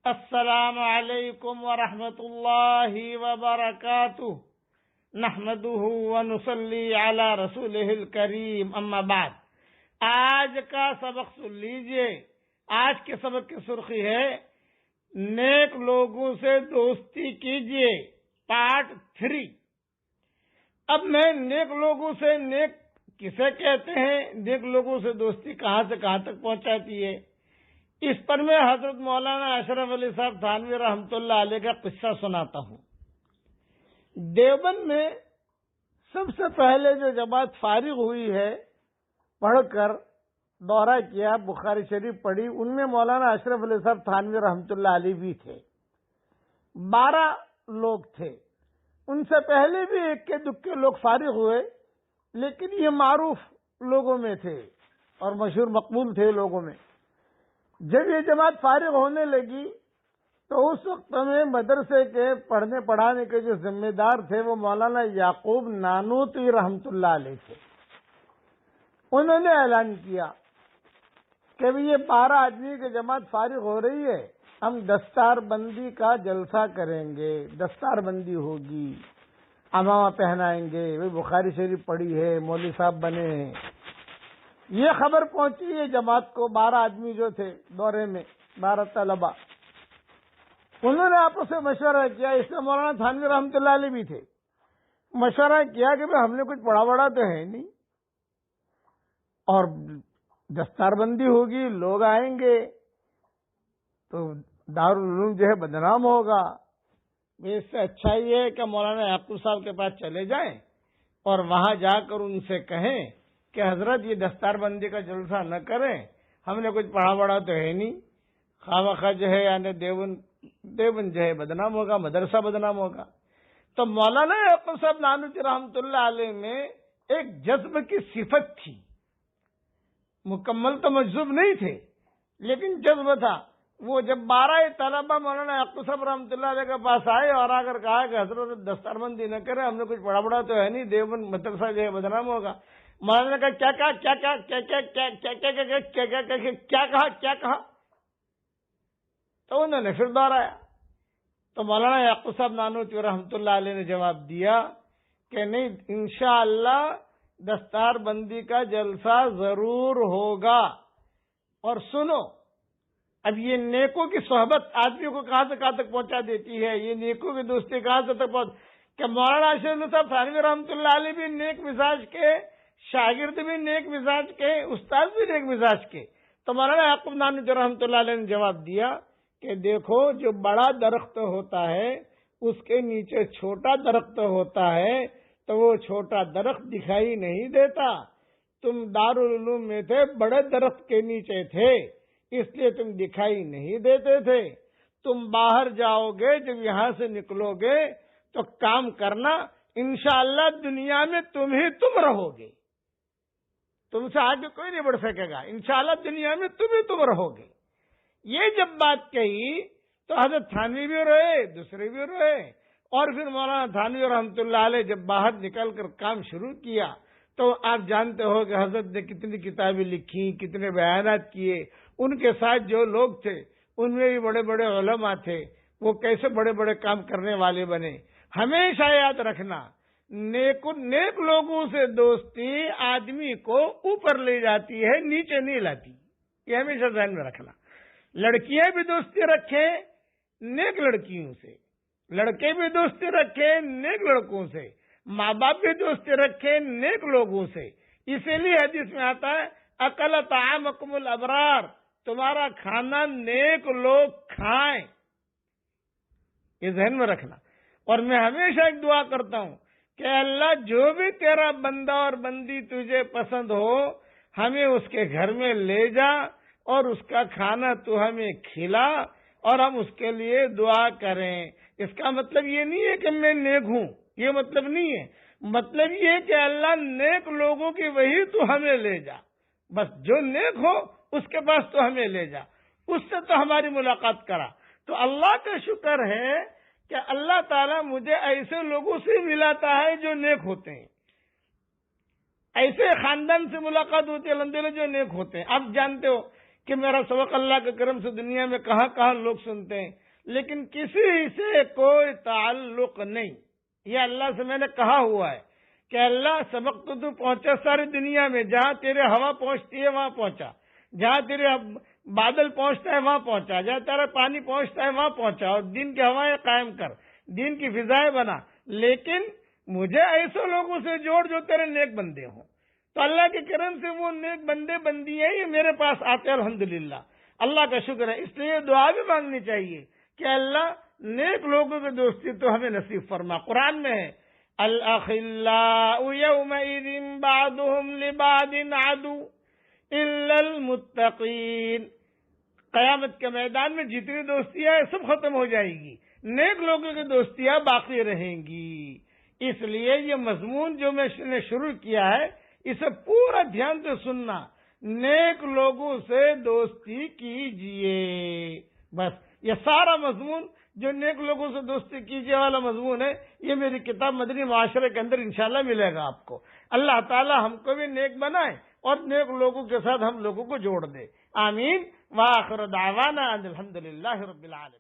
السلام علیکم ورحمۃ اللہ وبرکاتہ نحمده ونصلی علی رسولہ الکریم اما بعد۔ آج کا سبق سن لیجئے۔ آج کے سبق کی سرخی ہے نیک لوگوں سے دوستی کیجئے، پارٹ 3۔ اب میں نیک لوگوں سے نیک کسے کہتے ہیں، نیک لوگوں سے دوستی کہاں سے کہاں تک پہنچاتی ہے، اس پر میں حضرت مولانا اشرف علی صاحب تھانوی رحمۃ اللہ علیہ کا قصہ سناتا ہوں۔ دیوبند میں سب سے پہلے جو جماعت فارغ ہوئی ہے، پڑھ کر دورہ کیا، بخاری شریف پڑھی، ان میں مولانا اشرف علی صاحب تھانوی رحمۃ اللہ علیہ بھی تھے۔ 12 لوگ تھے۔ ان سے پہلے بھی ایک کے دکے لوگ فارغ ہوئے، لیکن یہ معروف لوگوں میں تھے اور مشہور مقبول تھے لوگوں میں۔ جب یہ جماعت فارغ ہونے لگی تو اس وقت میں مدرسے کے پڑھنے پڑھانے کے جو ذمہ دار تھے وہ مولانا یعقوب نانوتوی رحمۃ اللہ علیہ تھے۔ انہوں نے اعلان کیا کہ یہ 12 آدمی کی جماعت فارغ ہو رہی ہے، ہم دستار بندی کا جلسہ کریں گے، دستار بندی ہوگی، امامہ پہنائیں گے، وہ بخاری شریف پڑھی ہے، مولوی صاحب بنے ہیں۔ یہ خبر پہنچی ہے جماعت کو، 12 آدمی جو تھے دورے میں، 12 طلبہ، انہوں نے آپس میں مشورہ کیا۔ اس میں مولانا تھانوی رحمۃ اللہ علیہ بھی تھے۔ مشورہ کیا کہ ہم نے کچھ پڑھا بڑا تو ہے نہیں، اور دستار بندی ہوگی، لوگ آئیں گے تو دارالعلوم جو ہے بدنام ہوگا۔ اس سے اچھا یہ ہے کہ مولانا یعقوب صاحب کے پاس چلے جائیں اور وہاں جا کر ان سے کہیں کہ حضرت یہ دستار بندی کا جلسہ نہ کریں، ہم نے کچھ پڑھا بڑا تو ہے نہیں، خواہ جو ہے یعنی دیوبند جو ہے بدنام ہوگا، مدرسہ بدنام ہوگا۔ تو مولانا یعقوب صاحب نانوتوی رحمۃ اللہ علیہ میں ایک جذب کی صفت تھی، مکمل تو مجذوب نہیں تھے لیکن جذب تھا۔ وہ جب 12 طلبہ مولانا یعقوب صاحب رحمۃ اللہ علیہ کے پاس آئے اور آ کر کہا کہ حضرت دستار بندی نہ کرے، ہم نے کچھ پڑھا بڑا تو ہے نہیں، دیوبند مدرسہ جو ہے بدنام ہوگا۔ مولانا نے کہا کیا کہا، تو انہوں نے پھر دوہرایا۔ تو مولانا یعقوب صاحب نانوتوی رحمۃ اللہ علیہ نے جواب دیا کہ نہیں، انشاءاللہ دستار بندی کا جلسہ ضرور ہوگا۔ اور سنو، اب یہ نیکوں کی صحبت آدمی کو کہاں سے کہاں تک پہنچا دیتی ہے، یہ نیکوں کی دوستی کہاں سے تک پہنچ کہ مولانا اشرف صاحب تھانوی رحمۃ اللہ علیہ بھی نیک مزاج کے، شاگرد بھی نیک مزاج کے، استاد بھی نیک مزاج کے۔ تو مولانا یعقوب نانوتوی رحمۃ اللہ علیہ نے جواب دیا کہ دیکھو، جو بڑا درخت ہوتا ہے اس کے نیچے چھوٹا درخت ہوتا ہے تو وہ چھوٹا درخت دکھائی نہیں دیتا۔ تم دارالعلوم میں تھے، بڑے درخت کے نیچے تھے، اس لیے تم دکھائی نہیں دیتے تھے۔ تم باہر جاؤ گے، جب یہاں سے نکلو گے تو کام کرنا، انشاءاللہ دنیا میں تم ہی تم رہو گے، تم سے آگے کوئی نہیں بڑھ سکے گا، انشاءاللہ دنیا میں تم ہی تم رہو گے۔ یہ جب بات کہی تو حضرت تھانوی بھی روئے، دوسرے بھی روئے، اور پھر مولانا تھانوی رحمۃ اللہ علیہ جب باہر نکل کر کام شروع کیا تو آپ جانتے ہو کہ حضرت نے کتنی کتابیں لکھی، کتنے بیانات کیے، ان کے ساتھ جو لوگ تھے ان میں بھی بڑے بڑے علماء تھے، وہ کیسے بڑے بڑے کام کرنے والے بنے۔ ہمیشہ یاد رکھنا، نیک لوگوں سے دوستی آدمی کو اوپر لے جاتی ہے، نیچے نہیں لاتی، یہ ہمیشہ ذہن میں رکھنا۔ لڑکیاں بھی دوستی رکھیں نیک لڑکیوں سے، لڑکے بھی دوستی رکھیں نیک لڑکوں سے، ماں باپ بھی دوستی رکھیں نیک لوگوں سے۔ اسی لیے حدیث میں آتا ہے اکل طعامکم الابرار، تمہارا کھانا نیک لوگ کھائیں، یہ ذہن میں رکھنا۔ اور میں ہمیشہ ایک دعا کرتا ہوں کہ اللہ جو بھی تیرا بندہ اور بندی تجھے پسند ہو، ہمیں اس کے گھر میں لے جا اور اس کا کھانا تو ہمیں کھلا اور ہم اس کے لیے دعا کریں۔ اس کا مطلب یہ نہیں ہے کہ میں نیک ہوں، یہ مطلب نہیں ہے، مطلب یہ ہے کہ اللہ نیک لوگوں کی وہی تو ہمیں لے جا، بس جو نیک ہو اس کے پاس تو ہمیں لے جا، اس سے تو ہماری ملاقات کرا۔ تو اللہ کا شکر ہے کہ اللہ تعالیٰ مجھے ایسے لوگوں سے ملاتا ہے جو نیک ہوتے ہیں، ایسے خاندان سے ملاقات ہوتی ہے الحمدللہ جو نیک ہوتے ہیں۔ آپ جانتے ہو کہ میرا سبق اللہ کے کرم سے دنیا میں کہاں کہاں لوگ سنتے ہیں، لیکن کسی سے کوئی تعلق نہیں. یہ اللہ سے میں نے کہا ہوا ہے کہ اللہ سبق تو پہنچا ساری دنیا میں، جہاں تیرے ہوا پہنچتی ہے وہاں پہنچا، جہاں تیرے بادل پہنچتا ہے وہاں پہنچا، جہاں تیرا پانی پہنچتا ہے وہاں پہنچا، اور دین کی ہوائیں قائم کر، دین کی فضائیں بنا. لیکن مجھے ایسے لوگوں سے جوڑ جو تیرے نیک بندے ہوں. تو اللہ کے کرم سے وہ نیک بندے بندی ہیں یہ میرے پاس آتے ہیں، الحمدللہ. اللہ کا شکر ہے. اس لیے دعا بھی مانگنی چاہیے کہ اللہ نیک لوگوں کی دوستی تو ہمیں نصیب فرما. قرآن میں ہے الاخلاء یومئذ بعضهم لبعض عدو الا المتقین. قیامت کے میدان میں جتنی دوستیاں ہیں سب ختم ہو جائے گی، نیک لوگوں کی دوستیاں باقی رہیں گی. اس لیے یہ مضمون جو میں نے شروع کیا ہے اسے پورا دھیان سے سننا. نیک لوگوں سے دوستی کیجئے. بس یہ سارا مضمون جو نیک لوگوں سے دوستی کیجئے والا مضمون ہے یہ میری کتاب مدنی معاشرے کے اندر انشاءاللہ ملے گا آپ کو. اللہ تعالی ہم کو بھی نیک بنائے اور نیک لوگوں کے ساتھ ہم لوگوں کو جوڑ دے. آمین. وآخر دعوانا ان الحمدللہ رب العالمین.